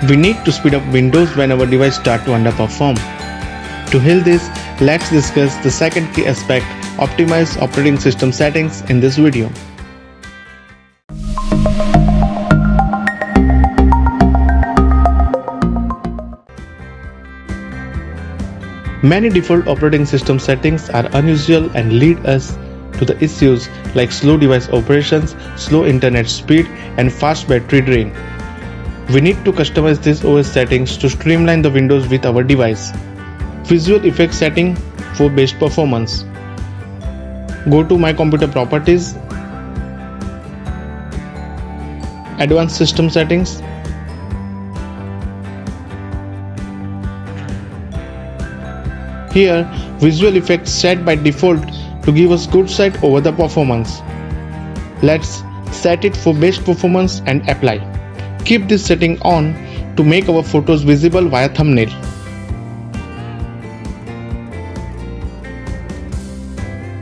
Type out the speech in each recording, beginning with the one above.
We need to speed up Windows when our device starts to underperform. To heal this, let's discuss the second key aspect, optimize operating system settings in this video. Many default operating system settings are unusual and lead us to the issues like slow device operations, slow internet speed, and fast battery drain. We need to customize these OS settings to streamline the windows with our device. Visual effects setting for best performance. Go to My Computer Properties, Advanced System Settings. Here, visual effects set by default to give us good sight over the performance. Let's set it for best performance and apply. Keep this setting on to make our photos visible via thumbnail.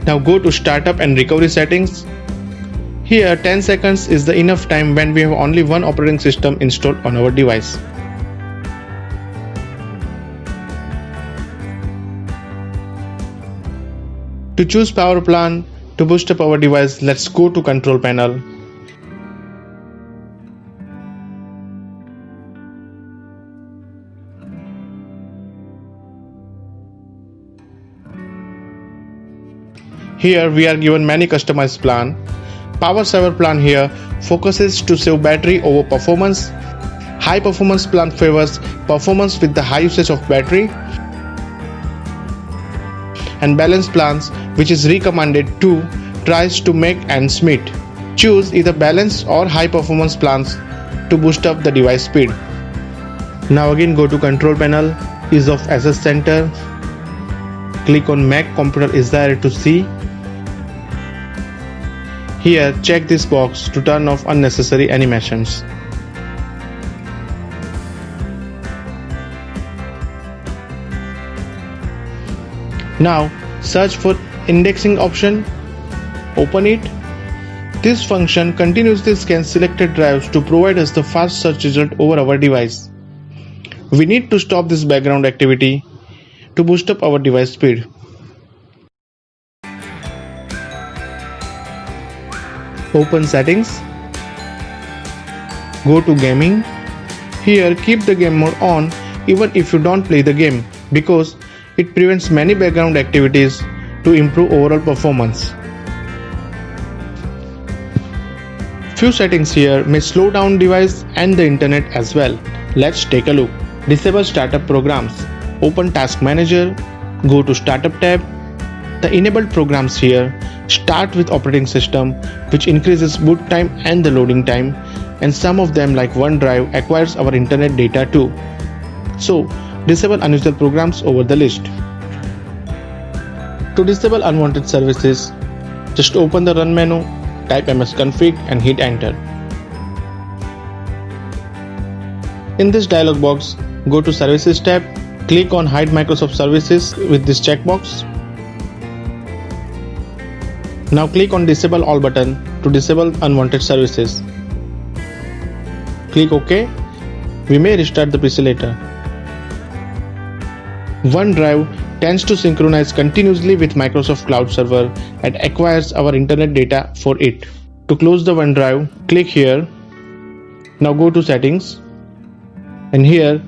Now go to Startup and Recovery settings. Here 10 seconds is the enough time when we have only one operating system installed on our device. To choose power plan to boost up our device, let's go to Control Panel. Here we are given many customized plan. Power Saver plan here focuses to save battery over performance. High Performance plan favors performance with the high usage of battery. And Balance plans, which is recommended to, tries to make ends meet. Choose either balance or high performance plans to boost up the device speed. Now again go to Control Panel, Ease of Access Center. Click on Make Computer Easier to see. Here check this box to turn off unnecessary animations. Now search for indexing option, open it. This function continuously scans selected drives to provide us the fast search result over our device. We need to stop this background activity to boost up our device speed. Open Settings. Go to Gaming. Here keep the game mode on even if you don't play the game, because it prevents many background activities to improve overall performance. Few settings here may slow down device and the internet as well. Let's take a look. Disable startup programs. Open Task Manager. Go to Startup tab. The enabled programs here start with operating system, which increases boot time and the loading time, and some of them like OneDrive acquires our internet data too. So disable unusual programs over the list. To disable unwanted services, just open the Run menu, type msconfig and hit enter. In this dialog box, go to Services tab, click on Hide Microsoft Services with this checkbox. Now click on Disable All button to disable unwanted services. Click OK. We may restart the PC later. OneDrive tends to synchronize continuously with Microsoft Cloud Server and acquires our internet data for it. To close the OneDrive, click here. Now go to Settings and here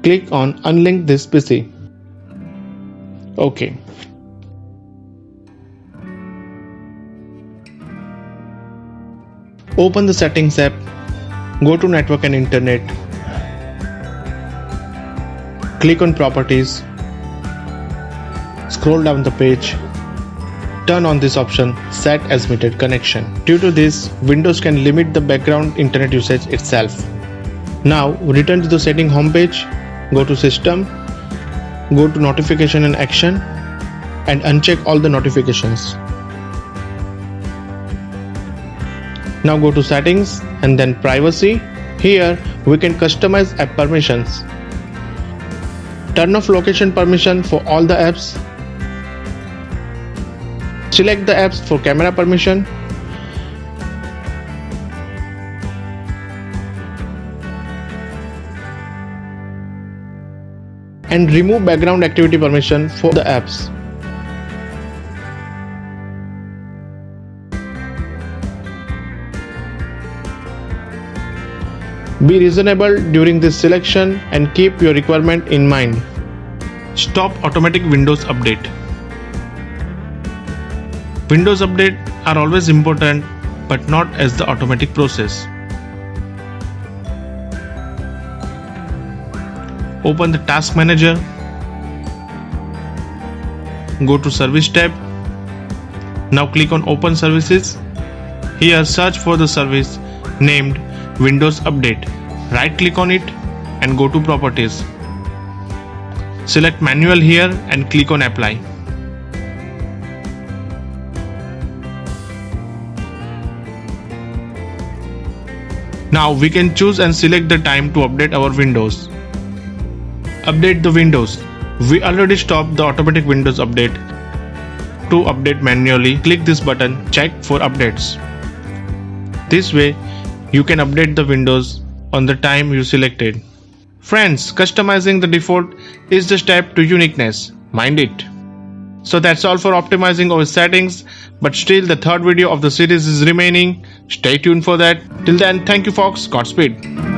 click on Unlink this PC. OK. Open the Settings app. Go to Network and Internet. Click on Properties. Scroll down the page. Turn on this option, Set as Metered Connection. Due to this, Windows can limit the background internet usage itself. Now return to the setting homepage. Go to System. Go to Notification and Action and uncheck all the notifications. Now go to Settings and then Privacy. Here we can customize app permissions. Turn off location permission for all the apps. Select the apps for camera permission. and remove background activity permission for the apps. Be reasonable during this selection and keep your requirement in mind. Stop automatic Windows update. Windows updates are always important, but not as the automatic process. Open the Task Manager. Go to Service tab. Now click on Open Services. Here search for the service named Windows Update. Right click on it and go to Properties. Select Manual here and click on Apply. Now we can choose and select the time to update our Windows. Update the Windows. We already stopped the automatic Windows update. To update manually, click this button, Check for updates. This way, you can update the Windows on the time you selected. Friends, customizing the default is the step to uniqueness. Mind it. So that's all for optimizing our settings, but still the third video of the series is remaining. Stay tuned for that. Till then, thank you folks. Godspeed.